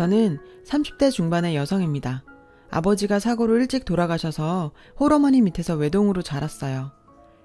저는 30대 중반의 여성입니다. 아버지가 사고로 일찍 돌아가셔서 홀어머니 밑에서 외동으로 자랐어요.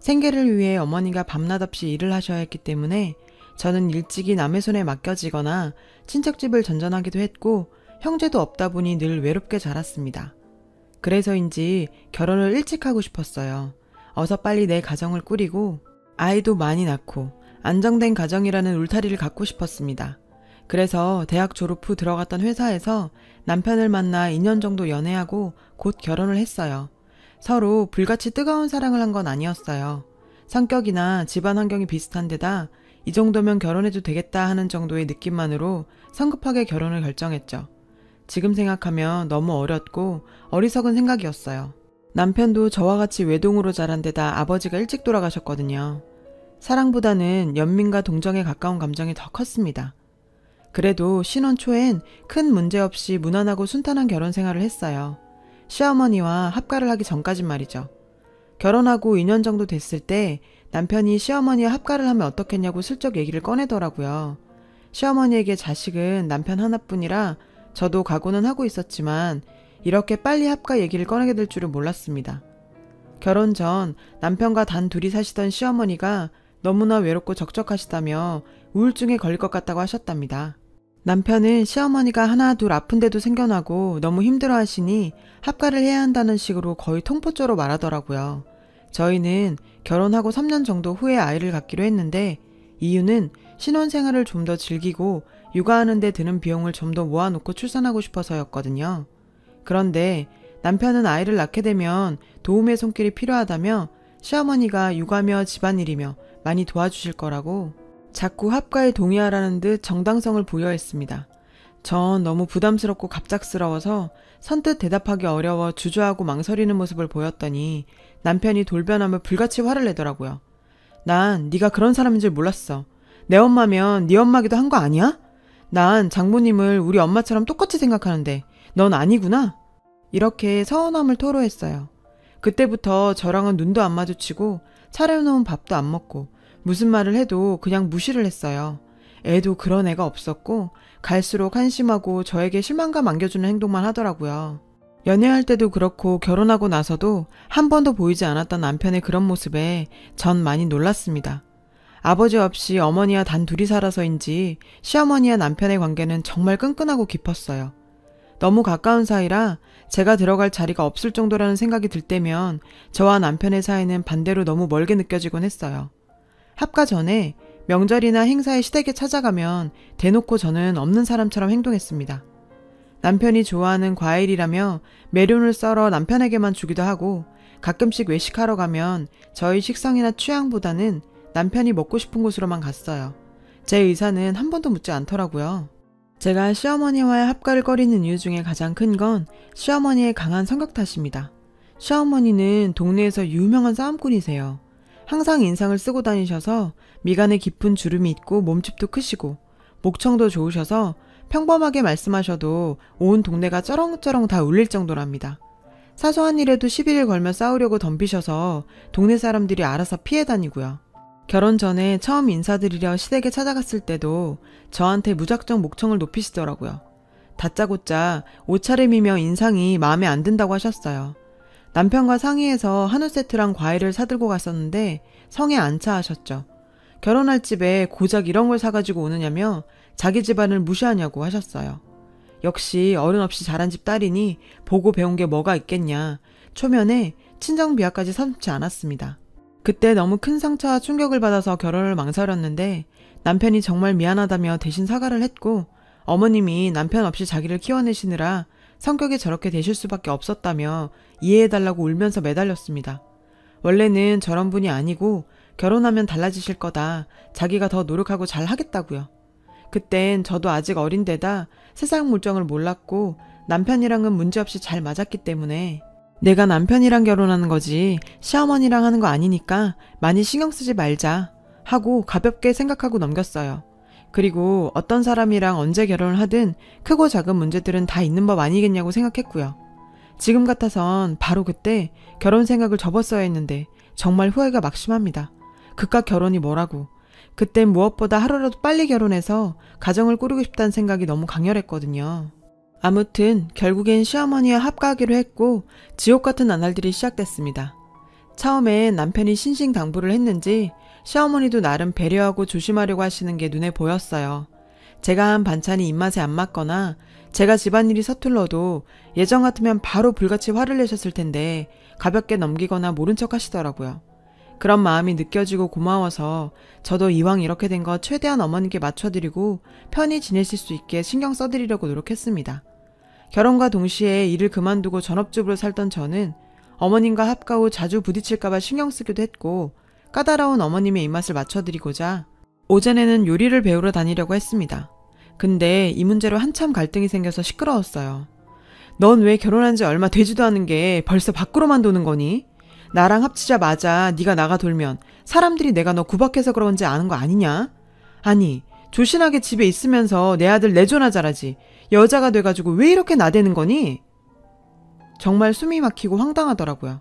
생계를 위해 어머니가 밤낮 없이 일을 하셔야 했기 때문에 저는 일찍이 남의 손에 맡겨지거나 친척집을 전전하기도 했고 형제도 없다 보니 늘 외롭게 자랐습니다. 그래서인지 결혼을 일찍 하고 싶었어요. 어서 빨리 내 가정을 꾸리고 아이도 많이 낳고 안정된 가정이라는 울타리를 갖고 싶었습니다. 그래서 대학 졸업 후 들어갔던 회사에서 남편을 만나 2년 정도 연애하고 곧 결혼을 했어요. 서로 불같이 뜨거운 사랑을 한 건 아니었어요. 성격이나 집안 환경이 비슷한 데다 이 정도면 결혼해도 되겠다 하는 정도의 느낌만으로 성급하게 결혼을 결정했죠. 지금 생각하면 너무 어렸고 어리석은 생각이었어요. 남편도 저와 같이 외동으로 자란 데다 아버지가 일찍 돌아가셨거든요. 사랑보다는 연민과 동정에 가까운 감정이 더 컸습니다. 그래도 신혼 초엔 큰 문제 없이 무난하고 순탄한 결혼 생활을 했어요. 시어머니와 합가를 하기 전까진 말이죠. 결혼하고 2년 정도 됐을 때 남편이 시어머니와 합가를 하면 어떻겠냐고 슬쩍 얘기를 꺼내더라고요. 시어머니에게 자식은 남편 하나뿐이라 저도 각오는 하고 있었지만 이렇게 빨리 합가 얘기를 꺼내게 될 줄은 몰랐습니다. 결혼 전 남편과 단 둘이 사시던 시어머니가 너무나 외롭고 적적하시다며 우울증에 걸릴 것 같다고 하셨답니다. 남편은 시어머니가 하나 둘 아픈데도 생겨나고 너무 힘들어하시니 합가를 해야 한다는 식으로 거의 통포조로 말하더라고요. 저희는 결혼하고 3년 정도 후에 아이를 갖기로 했는데 이유는 신혼생활을 좀 더 즐기고 육아하는 데 드는 비용을 좀 더 모아놓고 출산하고 싶어서였거든요. 그런데 남편은 아이를 낳게 되면 도움의 손길이 필요하다며 시어머니가 육아며 집안일이며 많이 도와주실 거라고 자꾸 합가에 동의하라는 듯 정당성을 부여했습니다. 전 너무 부담스럽고 갑작스러워서 선뜻 대답하기 어려워 주저하고 망설이는 모습을 보였더니 남편이 돌변하며 불같이 화를 내더라고요. 난 네가 그런 사람인 줄 몰랐어. 내 엄마면 네 엄마기도 한 거 아니야? 난 장모님을 우리 엄마처럼 똑같이 생각하는데 넌 아니구나? 이렇게 서운함을 토로했어요. 그때부터 저랑은 눈도 안 마주치고 차려놓은 밥도 안 먹고 무슨 말을 해도 그냥 무시를 했어요. 애도 그런 애가 없었고 갈수록 한심하고 저에게 실망감 안겨주는 행동만 하더라고요. 연애할 때도 그렇고 결혼하고 나서도 한 번도 보이지 않았던 남편의 그런 모습에 전 많이 놀랐습니다. 아버지 없이 어머니와 단 둘이 살아서인지 시어머니와 남편의 관계는 정말 끈끈하고 깊었어요. 너무 가까운 사이라 제가 들어갈 자리가 없을 정도라는 생각이 들 때면 저와 남편의 사이는 반대로 너무 멀게 느껴지곤 했어요. 합가 전에 명절이나 행사에 시댁에 찾아가면 대놓고 저는 없는 사람처럼 행동했습니다. 남편이 좋아하는 과일이라며 메론을 썰어 남편에게만 주기도 하고 가끔씩 외식하러 가면 저희 식성이나 취향보다는 남편이 먹고 싶은 곳으로만 갔어요. 제 의사는 한 번도 묻지 않더라고요. 제가 시어머니와의 합가를 꺼리는 이유 중에 가장 큰 건 시어머니의 강한 성격 탓입니다. 시어머니는 동네에서 유명한 싸움꾼이세요. 항상 인상을 쓰고 다니셔서 미간에 깊은 주름이 있고 몸집도 크시고 목청도 좋으셔서 평범하게 말씀하셔도 온 동네가 쩌렁쩌렁 다 울릴 정도랍니다. 사소한 일에도 시비를 걸며 싸우려고 덤비셔서 동네 사람들이 알아서 피해 다니고요. 결혼 전에 처음 인사드리려 시댁에 찾아갔을 때도 저한테 무작정 목청을 높이시더라고요. 다짜고짜 옷차림이며 인상이 마음에 안 든다고 하셨어요. 남편과 상의해서 한우 세트랑 과일을 사들고 갔었는데 성에 안 차 하셨죠. 결혼할 집에 고작 이런 걸 사가지고 오느냐며 자기 집안을 무시하냐고 하셨어요. 역시 어른 없이 자란 집 딸이니 보고 배운 게 뭐가 있겠냐. 초면에 친정 비하까지 서슴지 않았습니다. 그때 너무 큰 상처와 충격을 받아서 결혼을 망설였는데 남편이 정말 미안하다며 대신 사과를 했고 어머님이 남편 없이 자기를 키워내시느라 성격이 저렇게 되실 수밖에 없었다며 이해해달라고 울면서 매달렸습니다. 원래는 저런 분이 아니고 결혼하면 달라지실 거다. 자기가 더 노력하고 잘 하겠다고요. 그땐 저도 아직 어린 데다 세상 물정을 몰랐고 남편이랑은 문제없이 잘 맞았기 때문에 내가 남편이랑 결혼하는 거지 시어머니랑 하는 거 아니니까 많이 신경 쓰지 말자 하고 가볍게 생각하고 넘겼어요. 그리고 어떤 사람이랑 언제 결혼을 하든 크고 작은 문제들은 다 있는 법 아니겠냐고 생각했고요. 지금 같아선 바로 그때 결혼 생각을 접었어야 했는데 정말 후회가 막심합니다. 그깟 결혼이 뭐라고. 그땐 무엇보다 하루라도 빨리 결혼해서 가정을 꾸리고 싶다는 생각이 너무 강렬했거든요. 아무튼 결국엔 시어머니와 합가하기로 했고 지옥 같은 나날들이 시작됐습니다. 처음엔 남편이 신신당부를 했는지 시어머니도 나름 배려하고 조심하려고 하시는 게 눈에 보였어요. 제가 한 반찬이 입맛에 안 맞거나 제가 집안일이 서툴러도 예전 같으면 바로 불같이 화를 내셨을 텐데 가볍게 넘기거나 모른 척 하시더라고요. 그런 마음이 느껴지고 고마워서 저도 이왕 이렇게 된 거 최대한 어머니께 맞춰드리고 편히 지내실 수 있게 신경 써드리려고 노력했습니다. 결혼과 동시에 일을 그만두고 전업주부로 살던 저는 어머님과 합가 후 자주 부딪힐까봐 신경 쓰기도 했고 까다로운 어머님의 입맛을 맞춰드리고자 오전에는 요리를 배우러 다니려고 했습니다. 근데 이 문제로 한참 갈등이 생겨서 시끄러웠어요. 넌 왜 결혼한 지 얼마 되지도 않은 게 벌써 밖으로만 도는 거니? 나랑 합치자마자 네가 나가 돌면 사람들이 내가 너 구박해서 그런지 아는 거 아니냐? 아니 조신하게 집에 있으면서 내 아들 내조나 잘하지 여자가 돼가지고 왜 이렇게 나대는 거니? 정말 숨이 막히고 황당하더라고요.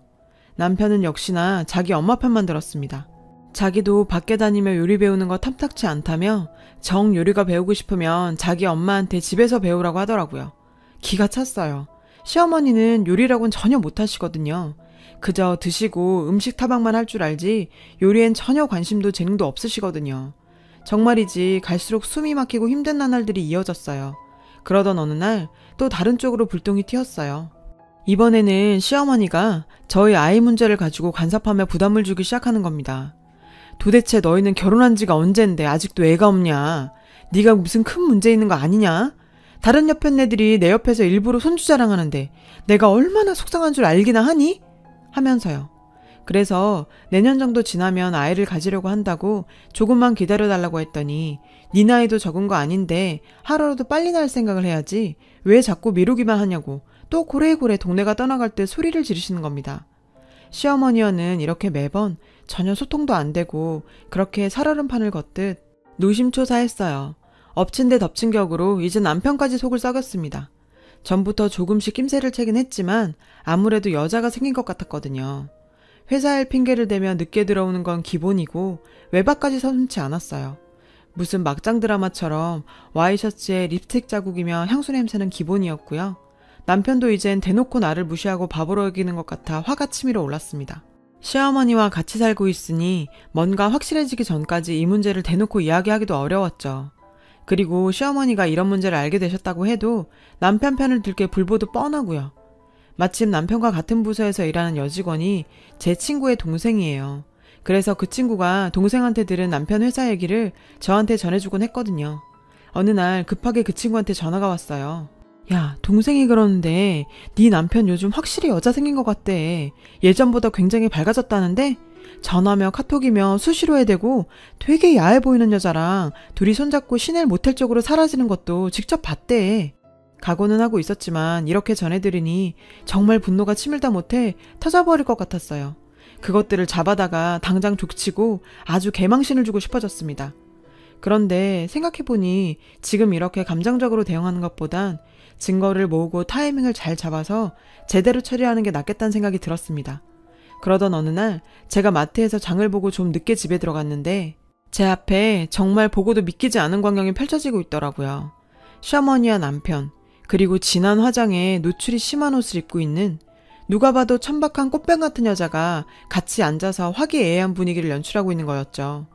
남편은 역시나 자기 엄마 편만 들었습니다. 자기도 밖에 다니며 요리 배우는 거 탐탁치 않다며 정 요리가 배우고 싶으면 자기 엄마한테 집에서 배우라고 하더라고요. 기가 찼어요. 시어머니는 요리라고는 전혀 못하시거든요. 그저 드시고 음식 타박만 할 줄 알지 요리엔 전혀 관심도 재능도 없으시거든요. 정말이지 갈수록 숨이 막히고 힘든 나날들이 이어졌어요. 그러던 어느 날 또 다른 쪽으로 불똥이 튀었어요. 이번에는 시어머니가 저희 아이 문제를 가지고 간섭하며 부담을 주기 시작하는 겁니다. 도대체 너희는 결혼한 지가 언젠데 아직도 애가 없냐? 네가 무슨 큰 문제 있는 거 아니냐? 다른 옆에 애들이 내 옆에서 일부러 손주 자랑하는데 내가 얼마나 속상한 줄 알기나 하니? 하면서요. 그래서 내년 정도 지나면 아이를 가지려고 한다고 조금만 기다려달라고 했더니 네 나이도 적은 거 아닌데 하루라도 빨리 날 생각을 해야지 왜 자꾸 미루기만 하냐고 또 고래고래 동네가 떠나갈 때 소리를 지르시는 겁니다. 시어머니와는 이렇게 매번 전혀 소통도 안 되고 그렇게 살얼음판을 걷듯 노심초사했어요. 엎친 데 덮친 격으로 이제 남편까지 속을 썩였습니다. 전부터 조금씩 낌새를 채긴 했지만 아무래도 여자가 생긴 것 같았거든요. 회사 일 핑계를 대며 늦게 들어오는 건 기본이고 외박까지 서슴지 않았어요. 무슨 막장 드라마처럼 와이셔츠에 립스틱 자국이며 향수 냄새는 기본이었고요. 남편도 이젠 대놓고 나를 무시하고 바보로 여기는 것 같아 화가 치밀어 올랐습니다. 시어머니와 같이 살고 있으니 뭔가 확실해지기 전까지 이 문제를 대놓고 이야기하기도 어려웠죠. 그리고 시어머니가 이런 문제를 알게 되셨다고 해도 남편 편을 들 게 불보듯 뻔하고요. 마침 남편과 같은 부서에서 일하는 여직원이 제 친구의 동생이에요. 그래서 그 친구가 동생한테 들은 남편 회사 얘기를 저한테 전해주곤 했거든요. 어느 날 급하게 그 친구한테 전화가 왔어요. 야, 동생이 그러는데 네 남편 요즘 확실히 여자 생긴 것 같대. 예전보다 굉장히 밝아졌다는데? 전화며 카톡이며 수시로 해대고 되게 야해 보이는 여자랑 둘이 손잡고 시내일 모텔 쪽으로 사라지는 것도 직접 봤대. 각오는 하고 있었지만 이렇게 전해들으니 정말 분노가 치밀다 못해 터져버릴 것 같았어요. 그것들을 잡아다가 당장 족치고 아주 개망신을 주고 싶어졌습니다. 그런데 생각해보니 지금 이렇게 감정적으로 대응하는 것보단 증거를 모으고 타이밍을 잘 잡아서 제대로 처리하는 게 낫겠다는 생각이 들었습니다. 그러던 어느 날 제가 마트에서 장을 보고 좀 늦게 집에 들어갔는데 제 앞에 정말 보고도 믿기지 않은 광경이 펼쳐지고 있더라고요. 시어머니와 남편, 그리고 진한 화장에 노출이 심한 옷을 입고 있는 누가 봐도 천박한 꽃뱀 같은 여자가 같이 앉아서 화기애애한 분위기를 연출하고 있는 거였죠.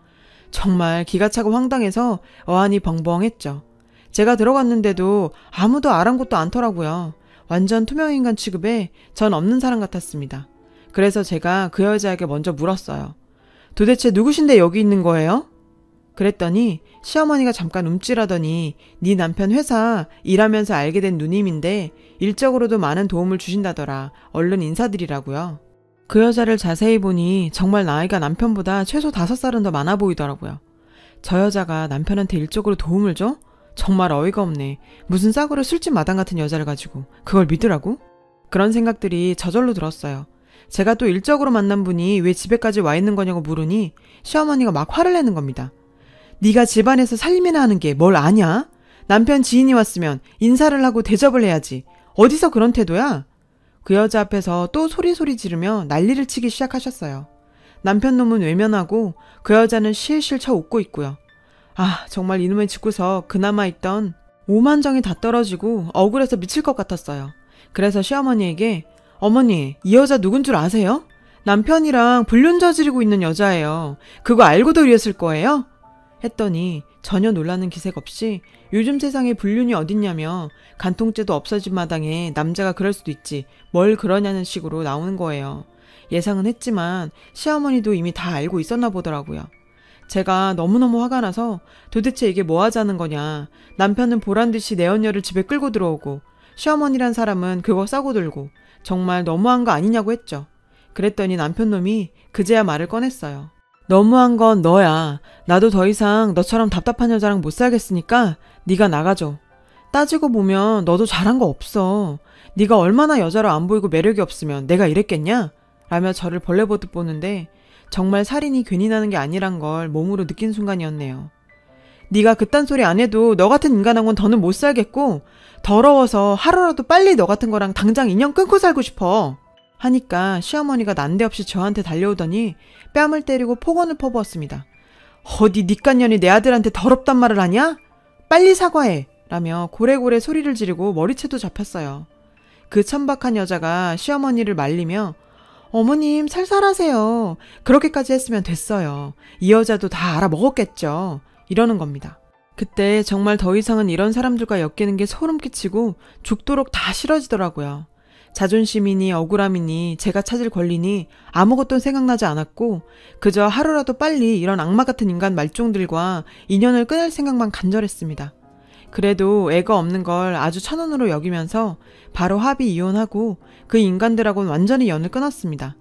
정말 기가 차고 황당해서 어안이 벙벙했죠. 제가 들어갔는데도 아무도 아랑곳도 않더라고요. 완전 투명인간 취급에 전 없는 사람 같았습니다. 그래서 제가 그 여자에게 먼저 물었어요. 도대체 누구신데 여기 있는 거예요? 그랬더니 시어머니가 잠깐 움찔하더니 네 남편 회사 일하면서 알게 된 누님인데 일적으로도 많은 도움을 주신다더라. 얼른 인사드리라고요. 그 여자를 자세히 보니 정말 나이가 남편보다 최소 5살은 더 많아 보이더라고요. 저 여자가 남편한테 일적으로 도움을 줘? 정말 어이가 없네. 무슨 싸구려 술집 마당 같은 여자를 가지고 그걸 믿으라고? 그런 생각들이 저절로 들었어요. 제가 또 일적으로 만난 분이 왜 집에까지 와 있는 거냐고 물으니 시어머니가 막 화를 내는 겁니다. 네가 집안에서 살림이나 하는 게 뭘 아냐? 남편 지인이 왔으면 인사를 하고 대접을 해야지. 어디서 그런 태도야? 그 여자 앞에서 또 소리 지르며 난리를 치기 시작하셨어요. 남편 놈은 외면하고 그 여자는 실실 쳐 웃고 있고요. 아, 정말 이놈의 집구석 그나마 있던 오만정이 다 떨어지고 억울해서 미칠 것 같았어요. 그래서 시어머니에게 어머니, 이 여자 누군 줄 아세요? 남편이랑 불륜 저지르고 있는 여자예요. 그거 알고도 이랬을 거예요? 했더니 전혀 놀라는 기색 없이 요즘 세상에 불륜이 어딨냐며 간통죄도 없어진 마당에 남자가 그럴 수도 있지 뭘 그러냐는 식으로 나오는 거예요. 예상은 했지만 시어머니도 이미 다 알고 있었나 보더라고요. 제가 너무너무 화가 나서 도대체 이게 뭐 하자는 거냐. 남편은 보란듯이 내 언녀를 집에 끌고 들어오고 시어머니란 사람은 그거 싸고 들고 정말 너무한 거 아니냐고 했죠. 그랬더니 남편 놈이 그제야 말을 꺼냈어요. 너무한 건 너야. 나도 더 이상 너처럼 답답한 여자랑 못 살겠으니까 네가 나가줘. 따지고 보면 너도 잘한 거 없어. 네가 얼마나 여자로 안 보이고 매력이 없으면 내가 이랬겠냐? 라며 저를 벌레 보듯 보는데 정말 살인이 괜히 나는 게 아니란 걸 몸으로 느낀 순간이었네요. 네가 그딴 소리 안 해도 너 같은 인간하고는 더는 못 살겠고 더러워서 하루라도 빨리 너 같은 거랑 당장 인연 끊고 살고 싶어. 하니까 시어머니가 난데없이 저한테 달려오더니 뺨을 때리고 폭언을 퍼부었습니다. 어디 니깐년이 내 아들한테 더럽단 말을 하냐? 빨리 사과해! 라며 고래고래 소리를 지르고 머리채도 잡혔어요. 그 천박한 여자가 시어머니를 말리며 어머님 살살하세요. 그렇게까지 했으면 됐어요. 이 여자도 다 알아먹었겠죠. 이러는 겁니다. 그때 정말 더 이상은 이런 사람들과 엮이는 게 소름 끼치고 죽도록 다 싫어지더라고요. 자존심이니 억울함이니 제가 찾을 권리니 아무것도 생각나지 않았고 그저 하루라도 빨리 이런 악마 같은 인간 말종들과 인연을 끊을 생각만 간절했습니다. 그래도 애가 없는 걸 아주 천운으로 여기면서 바로 합의 이혼하고 그 인간들하고는 완전히 연을 끊었습니다.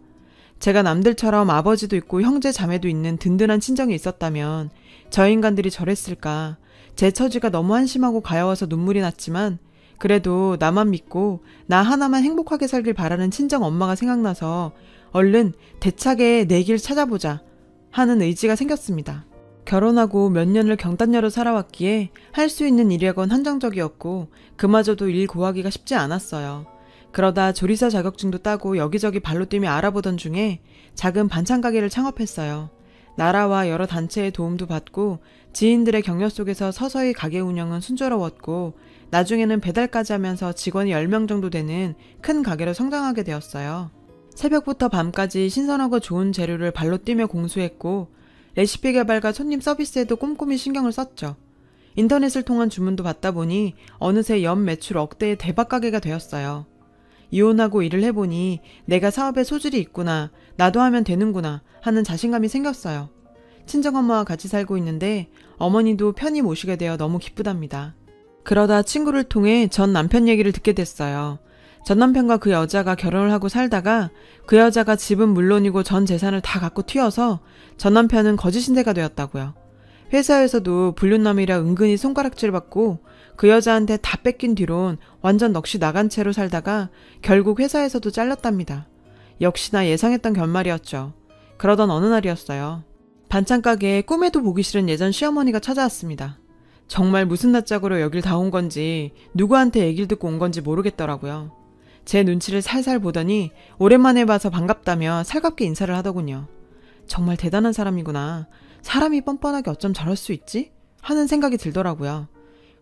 제가 남들처럼 아버지도 있고 형제 자매도 있는 든든한 친정이 있었다면 저 인간들이 저랬을까. 제 처지가 너무 한심하고 가여워서 눈물이 났지만 그래도 나만 믿고 나 하나만 행복하게 살길 바라는 친정 엄마가 생각나서 얼른 대차게 내 길 찾아보자 하는 의지가 생겼습니다. 결혼하고 몇 년을 경단녀로 살아왔기에 할 수 있는 일이라곤 한정적이었고 그마저도 일 구하기가 쉽지 않았어요. 그러다 조리사 자격증도 따고 여기저기 발로 뛰며 알아보던 중에 작은 반찬 가게를 창업했어요. 나라와 여러 단체의 도움도 받고 지인들의 격려 속에서 서서히 가게 운영은 순조로웠고 나중에는 배달까지 하면서 직원이 10명 정도 되는 큰 가게로 성장하게 되었어요. 새벽부터 밤까지 신선하고 좋은 재료를 발로 뛰며 공수했고 레시피 개발과 손님 서비스에도 꼼꼼히 신경을 썼죠. 인터넷을 통한 주문도 받다 보니 어느새 연 매출 억대의 대박 가게가 되었어요. 이혼하고 일을 해보니 내가 사업에 소질이 있구나, 나도 하면 되는구나 하는 자신감이 생겼어요. 친정엄마와 같이 살고 있는데 어머니도 편히 모시게 되어 너무 기쁘답니다. 그러다 친구를 통해 전 남편 얘기를 듣게 됐어요. 전 남편과 그 여자가 결혼을 하고 살다가 그 여자가 집은 물론이고 전 재산을 다 갖고 튀어서 전 남편은 거지 신세가 되었다고요. 회사에서도 불륜남이라 은근히 손가락질 받고 그 여자한테 다 뺏긴 뒤론 완전 넋이 나간 채로 살다가 결국 회사에서도 잘렸답니다. 역시나 예상했던 결말이었죠. 그러던 어느 날이었어요. 반찬 가게에 꿈에도 보기 싫은 예전 시어머니가 찾아왔습니다. 정말 무슨 낯짝으로 여길 다 온 건지 누구한테 얘기를 듣고 온 건지 모르겠더라고요. 제 눈치를 살살 보더니 오랜만에 봐서 반갑다며 살갑게 인사를 하더군요. 정말 대단한 사람이구나. 사람이 뻔뻔하게 어쩜 저럴 수 있지? 하는 생각이 들더라고요.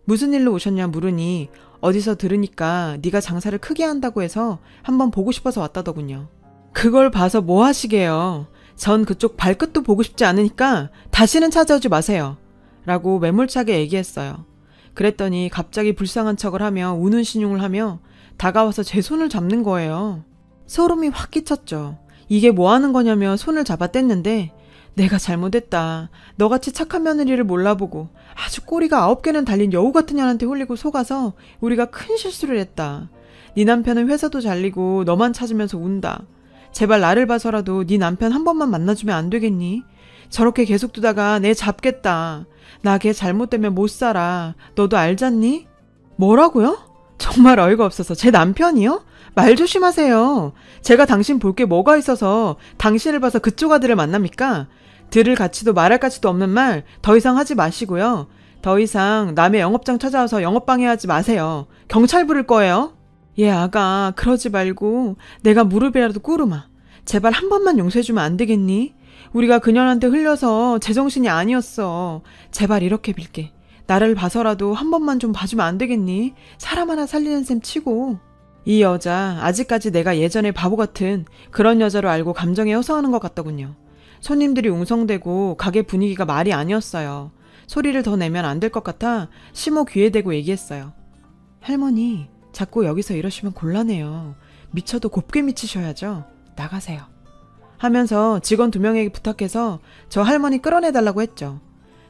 무슨 일로 오셨냐 물으니 어디서 들으니까 네가 장사를 크게 한다고 해서 한번 보고 싶어서 왔다더군요. 그걸 봐서 뭐 하시게요. 전 그쪽 발끝도 보고 싶지 않으니까 다시는 찾아오지 마세요. 라고 매몰차게 얘기했어요. 그랬더니 갑자기 불쌍한 척을 하며 우는 신용을 하며 다가와서 제 손을 잡는 거예요. 소름이 확 끼쳤죠. 이게 뭐 하는 거냐며 손을 잡아 뗐는데 내가 잘못했다. 너같이 착한 며느리를 몰라보고 아주 꼬리가 9개는 달린 여우 같은 년한테 홀리고 속아서 우리가 큰 실수를 했다. 네 남편은 회사도 잘리고 너만 찾으면서 운다. 제발 나를 봐서라도 네 남편 한 번만 만나주면 안 되겠니? 저렇게 계속 두다가 내 잡겠다. 나 걔 잘못되면 못 살아. 너도 알잖니? 뭐라고요? 정말 어이가 없어서 제 남편이요? 말 조심하세요. 제가 당신 볼 게 뭐가 있어서 당신을 봐서 그쪽 아들을 만납니까? 들을 가치도 말할 가치도 없는 말 더 이상 하지 마시고요. 더 이상 남의 영업장 찾아와서 영업방해하지 마세요. 경찰 부를 거예요. 예, 아가 그러지 말고 내가 무릎이라도 꿇으마. 제발 한 번만 용서해주면 안 되겠니? 우리가 그년한테 흘려서 제정신이 아니었어. 제발 이렇게 빌게. 나를 봐서라도 한 번만 좀 봐주면 안 되겠니? 사람 하나 살리는 셈 치고. 이 여자 아직까지 내가 예전에 바보 같은 그런 여자로 알고 감정에 호소하는 것 같더군요. 손님들이 웅성대고 가게 분위기가 말이 아니었어요. 소리를 더 내면 안 될 것 같아 시모 귀에 대고 얘기했어요. 할머니, 자꾸 여기서 이러시면 곤란해요. 미쳐도 곱게 미치셔야죠. 나가세요. 하면서 직원 2명에게 부탁해서 저 할머니 끌어내달라고 했죠.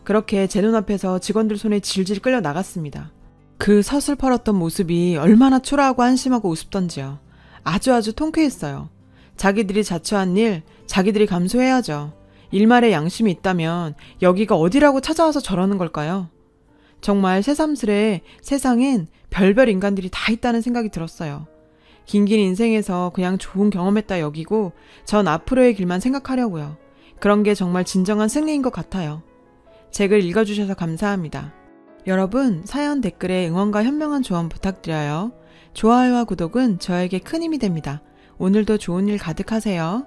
그렇게 제 눈앞에서 직원들 손에 질질 끌려 나갔습니다. 그 서슬퍼렀던 모습이 얼마나 초라하고 한심하고 우습던지요. 아주 통쾌했어요. 자기들이 자초한 일, 자기들이 감수해야죠. 일말의 양심이 있다면 여기가 어디라고 찾아와서 저러는 걸까요? 정말 새삼스레 세상엔 별별 인간들이 다 있다는 생각이 들었어요. 긴긴 인생에서 그냥 좋은 경험했다 여기고 전 앞으로의 길만 생각하려고요. 그런 게 정말 진정한 승리인 것 같아요. 제 글 읽어주셔서 감사합니다. 여러분, 사연 댓글에 응원과 현명한 조언 부탁드려요. 좋아요와 구독은 저에게 큰 힘이 됩니다. 오늘도 좋은 일 가득하세요.